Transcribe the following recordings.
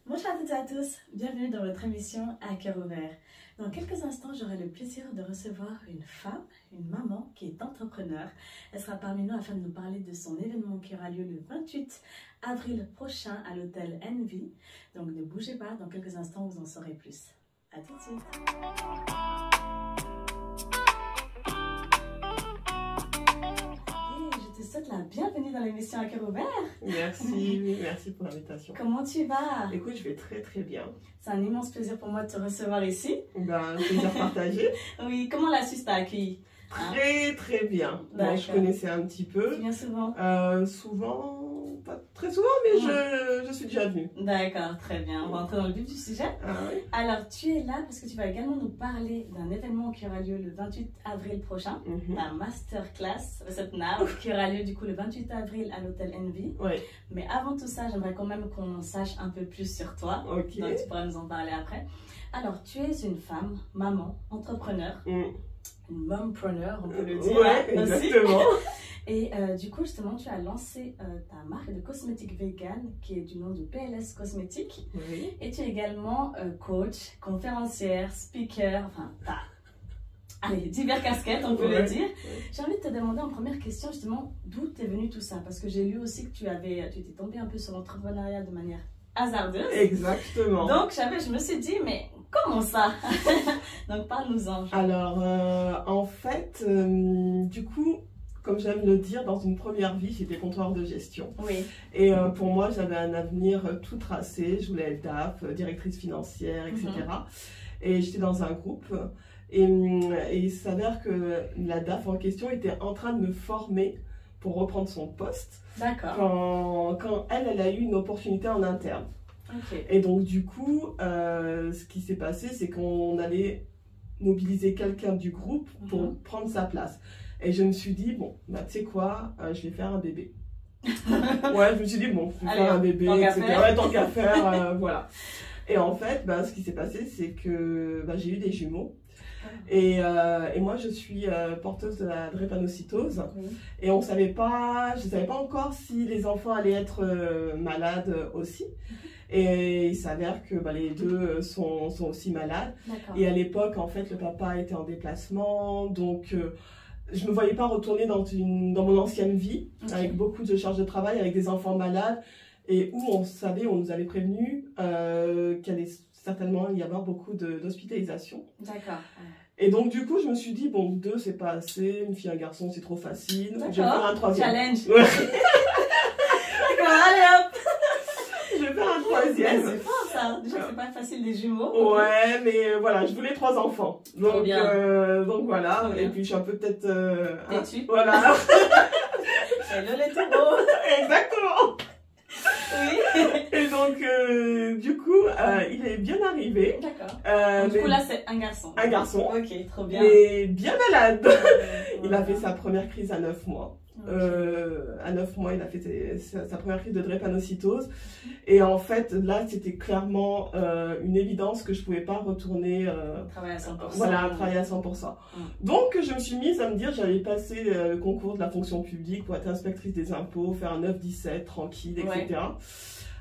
Bonjour à toutes et à tous, bienvenue dans votre émission À cœur ouvert. Dans quelques instants, j'aurai le plaisir de recevoir une femme, une maman qui est entrepreneur. Elle sera parmi nous afin de nous parler de son événement qui aura lieu le 28 avril prochain à l'hôtel Envy. Donc ne bougez pas, dans quelques instants vous en saurez plus. À tout de suite. Je te souhaite la bienvenue dans l'émission À cœur ouvert. Merci pour l'invitation. Comment tu vas? Écoute, je vais très très bien. C'est un immense plaisir pour moi de te recevoir ici. Ben, plaisir partagé. Oui, comment la Suisse t'a accueilli? Très bien. Moi, je connaissais un petit peu. Tu viens souvent? Souvent, pas très souvent, mais je suis déjà venue. D'accord, très bien. On va entrer dans le vif du sujet. Ah, oui. Alors, tu es là parce que tu vas également nous parler d'un événement qui aura lieu le 28 avril prochain, un masterclass Now qui aura lieu du coup le 28 avril à l'hôtel Envy. Oui. Mais avant tout ça, j'aimerais quand même qu'on sache un peu plus sur toi. Ok. Donc, tu pourras nous en parler après. Alors, tu es une femme, maman, entrepreneur, une mompreneur, on peut le dire. Ouais, exactement. Et du coup, justement, tu as lancé ta marque de cosmétiques vegan qui est du nom de PLS Cosmétiques. Oui. Et tu es également coach, conférencière, speaker, enfin, allez, divers casquettes, on peut le dire. J'ai envie de te demander en première question, justement, d'où t'es venu tout ça? Parce que j'ai lu aussi que tu étais tombée un peu sur l'entrepreneuriat de manière hasardeuse. Exactement. Donc, je me suis dit, mais comment ça? Donc, parle-nous-en. Alors, en fait, du coup, comme j'aime le dire, dans une première vie, j'étais contrôleur de gestion. Oui. Et pour moi, j'avais un avenir tout tracé. Je voulais être DAF, directrice financière, etc. Et j'étais dans un groupe. Et il s'avère que la DAF en question était en train de me former pour reprendre son poste. D'accord. Quand elle a eu une opportunité en interne. Okay. Et donc, du coup, ce qui s'est passé, c'est qu'on allait mobiliser quelqu'un du groupe pour prendre sa place. Et je me suis dit, bon, bah, tu sais quoi, je vais faire un bébé. Ouais, je me suis dit, bon, je vais faire un bébé, etc. Ouais, tant qu'à faire, voilà. Et en fait, bah, ce qui s'est passé, c'est que bah, j'ai eu des jumeaux. Et moi, je suis porteuse de la drépanocytose. Et je savais pas encore si les enfants allaient être malades aussi. Et il s'avère que bah, les deux sont aussi malades. Et à l'époque, en fait, le papa était en déplacement. Donc, je ne me voyais pas retourner dans mon ancienne vie, avec beaucoup de charges de travail, avec des enfants malades. Et où on nous avait prévenu qu'il allait certainement y avoir beaucoup d'hospitalisation. D'accord. Et donc, du coup, je me suis dit, bon, 2, c'est pas assez. Une fille, un garçon, c'est trop facile. Je vais faire un 3e. Challenge. Ouais. D'accord, allez hop. Je vais faire un 3e. C'est fort ça. Déjà, c'est pas facile des jumeaux. Ouais, mais voilà, je voulais 3 enfants. Donc, donc voilà. Et puis, je suis un peu peut-être... têtue. Voilà. Hello les taureaux. Exactement. Oui. Et donc, du coup, il est bien arrivé. D'accord. Du coup, là, c'est un garçon. Un garçon. Ok, trop bien. Mais bien malade. Il a fait sa première crise à 9 mois. À 9 mois, il a fait sa première crise de drépanocytose. Et en fait, là, c'était clairement une évidence que je ne pouvais pas retourner travailler à 100%. Voilà, travailler à 100%. Donc, je me suis mise à me dire, j'allais passer le concours de la fonction publique pour être inspectrice des impôts, faire un 9-17, tranquille, etc.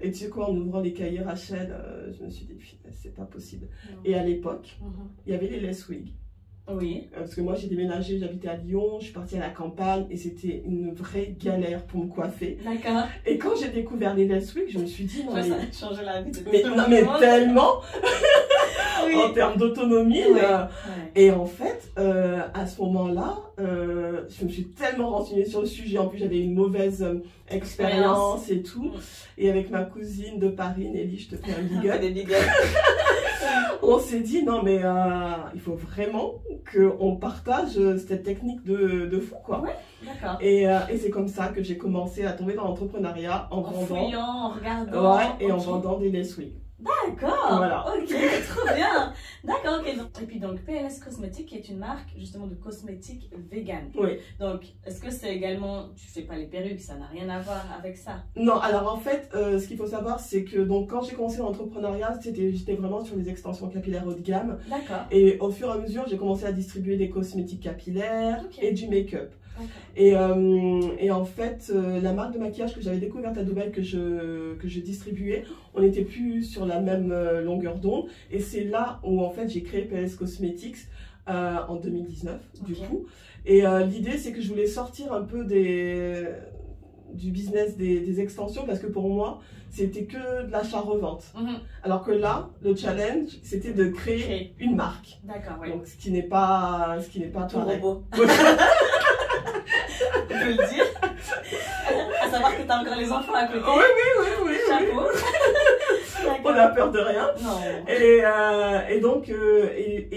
Et tu sais quoi, en ouvrant les cahiers Rachel, je me suis dit, c'est pas possible. Et à l'époque, il y avait les Leswig. Oui. Parce que moi, j'ai déménagé, j'habitais à Lyon, je suis partie à la campagne et c'était une vraie galère pour me coiffer. D'accord. Et quand j'ai découvert les Leswig, je me suis dit, non, ça a changé la vie de mais tellement en termes d'autonomie. Et en fait, à ce moment-là, je me suis tellement renseignée sur le sujet. En plus, j'avais une mauvaise expérience et tout. Et avec ma cousine de Paris, Nelly, je te fais un big up. Des big up. On s'est dit, non mais il faut vraiment qu'on partage cette technique de fou, quoi. Ouais, d'accord. Et c'est comme ça que j'ai commencé à tomber dans l'entrepreneuriat en vendant. Fouillant, en regardant. Ouais, et en vendant des Leswig. D'accord, voilà. Ok, trop bien. D'accord, ok. Et puis donc PLS Cosmétiques qui est une marque justement de cosmétiques vegan. Oui. Donc est-ce que c'est également, tu fais pas les perruques, ça n'a rien à voir avec ça? Non, alors en fait, ce qu'il faut savoir, c'est que donc quand j'ai commencé l'entrepreneuriat, j'étais vraiment sur les extensions capillaires haut de gamme. D'accord. Et au fur et à mesure, j'ai commencé à distribuer des cosmétiques capillaires et du make-up. Et en fait, la marque de maquillage que j'avais découverte à Dubaï, que je distribuais, on n'était plus sur la même longueur d'onde. Et c'est là où en fait j'ai créé PLS Cosmetics en 2019 du coup. Et l'idée c'est que je voulais sortir un peu du business des extensions, parce que pour moi c'était que de l'achat-revente. Alors que là, le challenge c'était de créer une marque. D'accord, oui. Donc ce qui n'est pas ton pareil. robot. On peut le dire. À savoir que tu as encore les enfants à côté. Oui. Chapeau. On n'a peur de rien. Non. Et donc,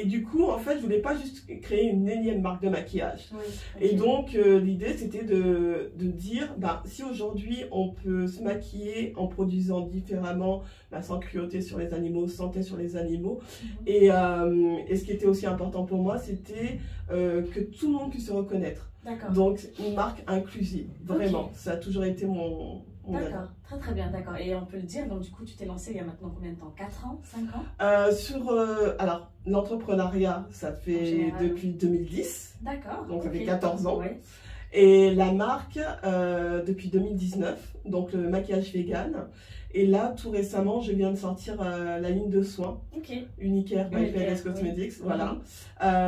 du coup, en fait, je voulais pas juste créer une énième marque de maquillage. Oui, Et donc, l'idée, c'était de dire, si aujourd'hui, on peut se maquiller en produisant différemment, sans cruauté sur les animaux, santé sur les animaux. Et ce qui était aussi important pour moi, c'était que tout le monde puisse se reconnaître. Donc, une marque inclusive, vraiment. Ça a toujours été mon D'accord, très bien, d'accord. Et on peut le dire, donc du coup, tu t'es lancé il y a maintenant combien de temps? 4 ans? 5 ans? Alors, l'entrepreneuriat, ça fait depuis 2010. D'accord. Donc, ça fait 14 ans. Ouais. Et la marque, depuis 2019, donc le maquillage vegan. Et là, tout récemment, je viens de sortir la ligne de soins. Unicare by PLS Cosmetics, voilà.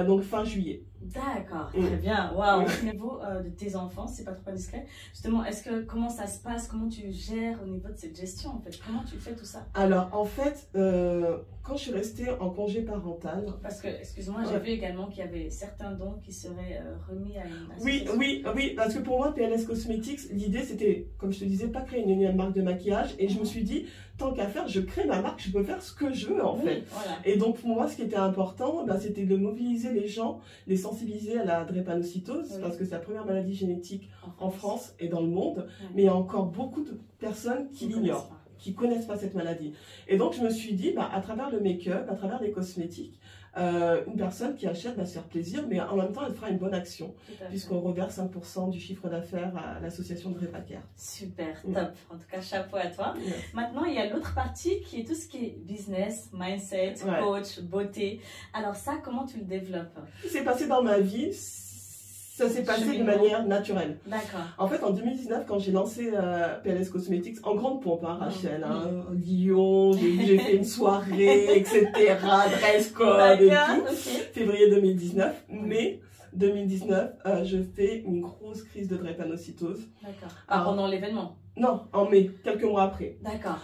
Donc, fin juillet. D'accord, très bien. Waouh. Au niveau de tes enfants, c'est pas trop indiscret. Justement, comment ça se passe? Comment tu gères au niveau de cette gestion en fait? Comment tu fais tout ça? Alors, en fait, quand je suis restée en congé parental... Parce que, excuse-moi, j'ai vu également qu'il y avait certains dons qui seraient remis à une association. Oui, parce que pour moi, PLS Cosmetics, l'idée c'était, comme je te disais, pas créer une énième marque de maquillage. Et je me suis dit, tant qu'à faire, je crée ma marque, je peux faire ce que je veux en fait. Voilà. Et donc pour moi, ce qui était important, c'était de mobiliser les gens, les sensibiliser à la drépanocytose, parce que c'est la première maladie génétique en France et dans le monde. Mais il y a encore beaucoup de personnes qui l'ignorent, qui connaissent pas cette maladie. Et donc je me suis dit, à travers le make-up, à travers les cosmétiques, une personne qui achète va se faire plaisir, mais en même temps elle fera une bonne action, puisqu'on reverse 5% du chiffre d'affaires à l'association de Drépacare. Super, top. En tout cas, chapeau à toi. Maintenant, il y a l'autre partie qui est tout ce qui est business, mindset, coach, beauté. Alors ça, comment tu le développes? Ce qui s'est passé dans ma vie, ça s'est passé de manière naturelle. D'accord. En fait, en 2019, quand j'ai lancé PLS Cosmetics, en grande pompe, Rachel, Lyon, j'ai fait une soirée, etc., dress code et tout, février 2019, mai 2019, je fais une grosse crise de drépanocytose. D'accord. Pendant l'événement? Non, en mai, quelques mois après. D'accord.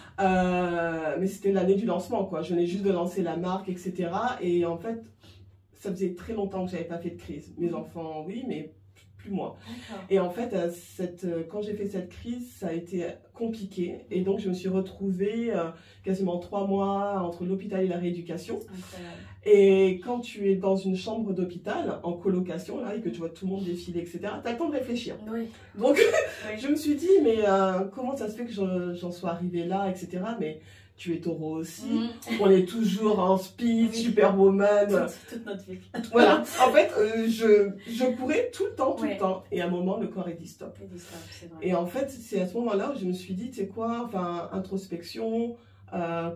Mais c'était l'année du lancement, quoi. Je venais juste de lancer la marque, etc. Et en fait, ça faisait très longtemps que j'avais pas fait de crise. Mes enfants, oui, mais plus moi. Et en fait, quand j'ai fait cette crise, ça a été compliqué. Et donc, je me suis retrouvée quasiment 3 mois entre l'hôpital et la rééducation. Et quand tu es dans une chambre d'hôpital, en colocation, là, et que tu vois tout le monde défiler, etc., tu as le temps de réfléchir. Donc, je me suis dit, mais comment ça se fait que j'en sois arrivée là, etc. Mais tu es taureau aussi, on est toujours en speed, superwoman. Toute notre vie. Voilà, en fait, je courais tout le temps, et à un moment, le corps est dit stop. Et en fait, c'est à ce moment-là où je me suis dit, tu sais quoi, enfin, introspection,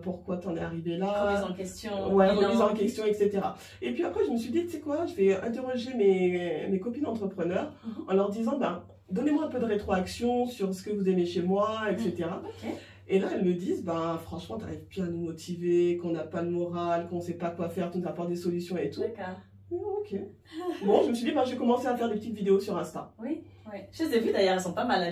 pourquoi t'en es arrivé là? Remise en question. Remise en question, etc. Et puis après, je me suis dit, tu sais quoi, je vais interroger mes copines entrepreneurs en leur disant, donnez-moi un peu de rétroaction sur ce que vous aimez chez moi, etc. Et là, elles me disent, franchement, t'arrives bien à nous motiver, qu'on n'a pas de morale, qu'on ne sait pas quoi faire, tu nous apportes des solutions et tout. D'accord. Ok. Bon, je me suis dit, je vais commencer à faire des petites vidéos sur Insta. Oui. Je les ai vues d'ailleurs, elles sont pas mal à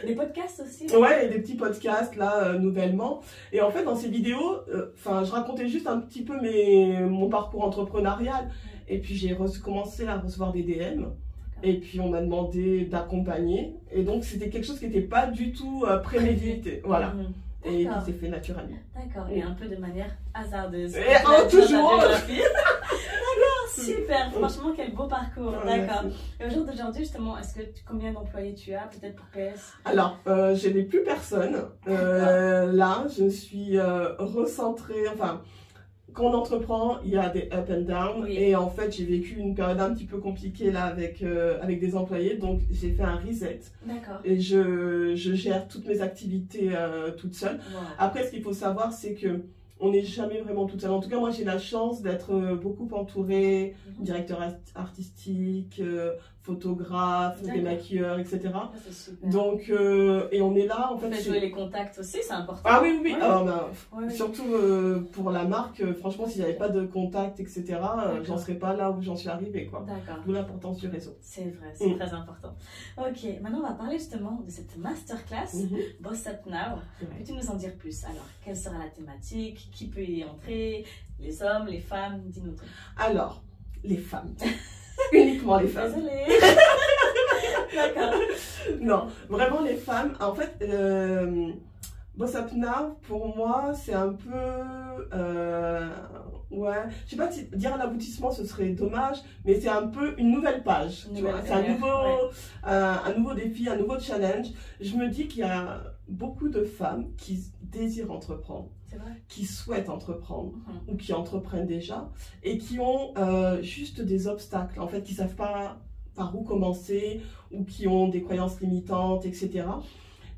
des podcasts aussi. Ouais, et des petits podcasts là, nouvellement. Et en fait, dans ces vidéos, je racontais juste un petit peu mon parcours entrepreneurial. Et puis, j'ai commencé à recevoir des DM. Et puis on m'a demandé d'accompagner. Et donc c'était quelque chose qui n'était pas du tout prémédité. Voilà. Et qui s'est fait naturellement. D'accord. Et un peu de manière hasardeuse. Et toujours. D'accord, super. Franchement, quel beau parcours. D'accord. Et au jour d'aujourd'hui, justement, combien d'employés tu as peut-être pour PS? Alors, je n'ai plus personne. Là, je me suis recentrée. Enfin, quand on entreprend, il y a des up and down. Et en fait, j'ai vécu une période un petit peu compliquée là avec des employés. Donc, j'ai fait un reset. D'accord. Et je gère toutes mes activités toute seule. Après, ce qu'il faut savoir, c'est que on n'est jamais vraiment toute seule. En tout cas, moi, j'ai la chance d'être beaucoup entourée, directeur artistique, photographe, des maquilleurs, etc. Ah, c'est super. Donc, et on est là, en fait. Vous jouer les contacts aussi, c'est important. Ah oui, oui, oui. Ouais. Alors, Ouais. surtout pour la marque, franchement, s'il n'y avait pas de contact, etc., j'en serais pas là où j'en suis arrivée, quoi. D'accord. D'où l'importance du réseau. C'est vrai, c'est très important. Ok, maintenant on va parler justement de cette masterclass Boss Up Now. Peux-tu nous en dire plus? Alors, quelle sera la thématique? Qui peut y entrer? Les hommes, les femmes? Dis-nous tout. Alors, les femmes. Uniquement les femmes. Désolée. D'accord. Non, vraiment les femmes. En fait, Boss Up Now, pour moi, c'est un peu... ouais, je sais pas si dire l'aboutissement, ce serait dommage, mais c'est un peu une nouvelle page. C'est un nouveau défi, un nouveau challenge. Je me dis qu'il y a beaucoup de femmes qui désirent entreprendre, qui souhaitent entreprendre ou qui entreprennent déjà et qui ont juste des obstacles, en fait, qui savent pas par où commencer ou qui ont des croyances limitantes, etc.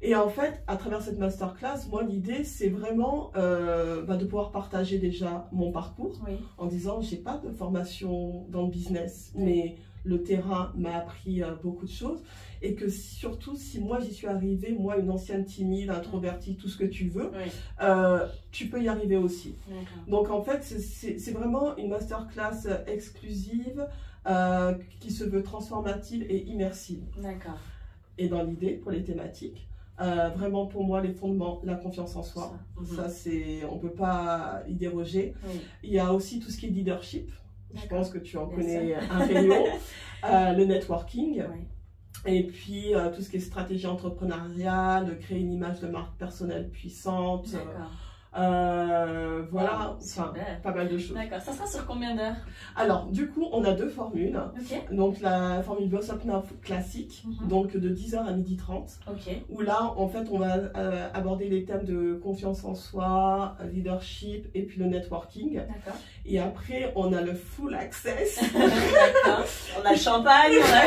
Et en fait, à travers cette masterclass, moi, l'idée, c'est vraiment de pouvoir partager déjà mon parcours en disant, j'ai pas de formation dans le business, mais le terrain m'a appris beaucoup de choses. Et que surtout, si moi, j'y suis arrivée, moi, une ancienne timide, introvertie, tout ce que tu veux, tu peux y arriver aussi. Donc, en fait, c'est vraiment une masterclass exclusive qui se veut transformative et immersive. D'accord. Et dans l'idée, pour les thématiques, vraiment pour moi, les fondements, la confiance en soi, ça c'est, on ne peut pas y déroger. Il y a aussi tout ce qui est leadership, je pense que tu en connais un rayon, le networking, et puis tout ce qui est stratégie entrepreneuriale, créer une image de marque personnelle puissante. Voilà, enfin, pas mal de choses. D'accord, ça sera sur combien d'heures? Alors, du coup, on a deux formules. Donc, la formule Boss Up Now classique, donc de 10h à 12h30. Où là, en fait, on va aborder les thèmes de confiance en soi, leadership et puis le networking. Et après, on a le full access. D'accord. On a le champagne, on a...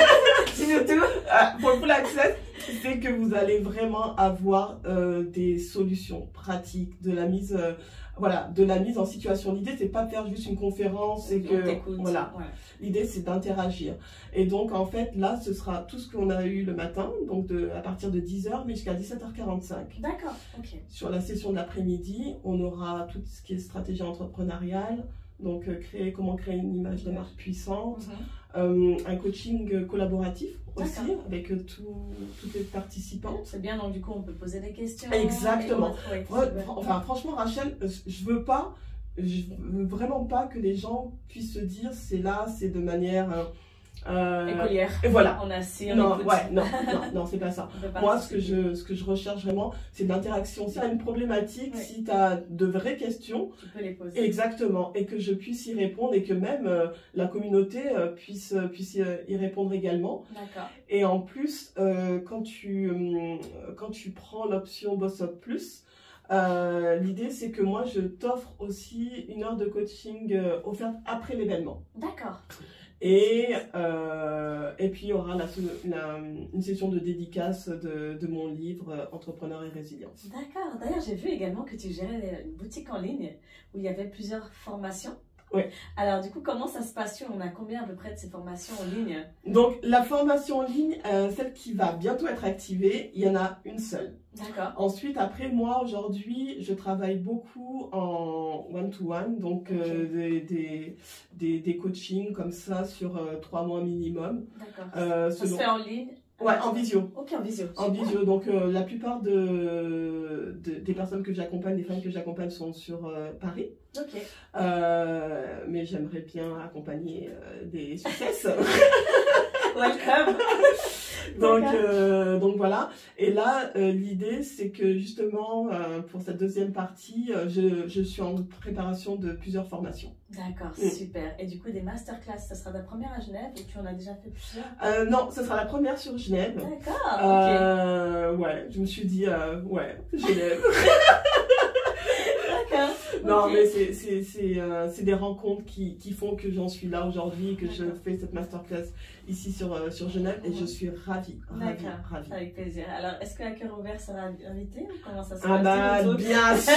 Dis-nous tout. Pour le full access, c'est que vous allez vraiment avoir des solutions pratiques, de la mise en situation. L'idée, c'est pas de faire juste une conférence et que voilà. L'idée, c'est d'interagir. Et donc, en fait, là, ce sera tout ce qu'on a eu le matin, donc à partir de 10h, mais jusqu'à 17h45. D'accord, Sur la session de l'après-midi, on aura tout ce qui est stratégie entrepreneuriale, donc comment créer une image de marque puissante, un coaching collaboratif aussi, avec toutes les participantes. C'est bien, donc du coup, on peut poser des questions. Exactement. Enfin, franchement, Rachel, je veux vraiment pas que les gens puissent se dire c'est de manière écolière. Et voilà. On assure. Non, c'est pas ça. Moi, ce que je recherche vraiment, c'est de l'interaction. Si tu as une problématique, si tu as de vraies questions, tu peux les poser. Exactement. Et que je puisse y répondre et que même la communauté puisse y répondre également. D'accord. Et en plus, quand tu prends l'option Boss Up Plus, l'idée c'est que moi je t'offre aussi 1 heure de coaching offerte après l'événement. D'accord. Et puis il y aura une session de dédicace de mon livre Entrepreneur et Résilience. D'accord. D'ailleurs, j'ai vu également que tu gérais une boutique en ligne où il y avait plusieurs formations. Oui. Alors du coup, comment ça se passe? On a combien à peu près de ces formations en ligne? Donc la formation en ligne, celle qui va bientôt être activée, il y en a une seule. D'accord. Ensuite, après, moi, aujourd'hui, je travaille beaucoup en one-to-one, donc des coachings comme ça sur 3 mois minimum. D'accord. Ça se fait en ligne? Ouais, en visio. Ok, en visio. En visio. Donc, la plupart des personnes que j'accompagne, des femmes que j'accompagne sont sur Paris. Ok. Mais j'aimerais bien accompagner des success. Welcome. Donc voilà. Et là, l'idée, c'est que justement, pour cette deuxième partie, je suis en préparation de plusieurs formations. D'accord, super. Et du coup, des masterclass, ça sera la première à Genève ou tu en as déjà fait plusieurs? Non, ce sera la première sur Genève. D'accord. Ouais, je me suis dit, ouais, Genève. D'accord. Non, Ok. mais c'est des rencontres qui font que j'en suis là aujourd'hui, que je D'accord. fais cette masterclass ici sur Genève et je suis ravie. D'accord, Ravie. avec plaisir. Alors, est-ce que la Cœur Ouvert sera invité ou comment ça se Ah passe bah les autres? bien sûr.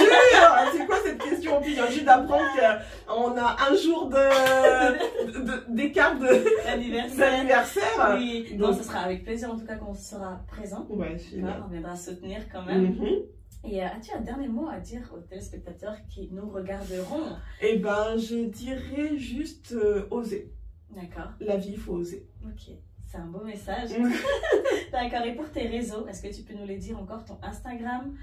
C'est quoi cette question? En plus, je viens juste d'apprendre qu'on a un jour d'écart d'anniversaire. Oui, Donc- non, ce sera avec plaisir en tout cas qu'on sera présent. Ouais, génial. D'accord, on viendra soutenir quand même. Mhm. Et as-tu un dernier mot à dire aux téléspectateurs qui nous regarderont? Eh ben, je dirais juste oser. D'accord, La vie, il faut oser. ok, c'est un beau message. Mm. D'accord, et pour tes réseaux, est-ce que tu peux nous les dire encore, ton Instagram,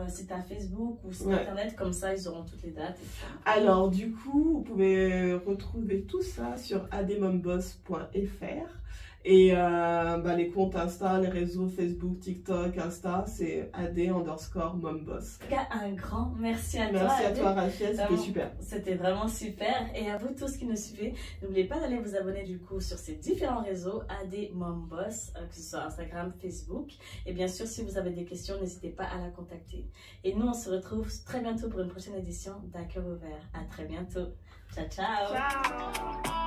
si tu as Facebook ou site Ouais. internet, comme ça ils auront toutes les dates. Et tout. Alors, du coup, vous pouvez retrouver tout ça sur ademomboss.fr. Et les comptes Insta, les réseaux Facebook, TikTok, Insta, c'est ad_momboss. En tout cas, un grand merci à toi. Merci à Adé. toi, Rachel, c'était Vraiment, super. C'était vraiment super. Et à vous tous qui nous suivez, n'oubliez pas d'aller vous abonner du coup sur ces différents réseaux ademomboss, que ce soit Instagram, Facebook. Et bien sûr, si vous avez des questions, n'hésitez pas à la contacter. Et nous, on se retrouve très bientôt pour une prochaine édition d'À Cœur Ouvert. À très bientôt. Ciao, ciao. Ciao.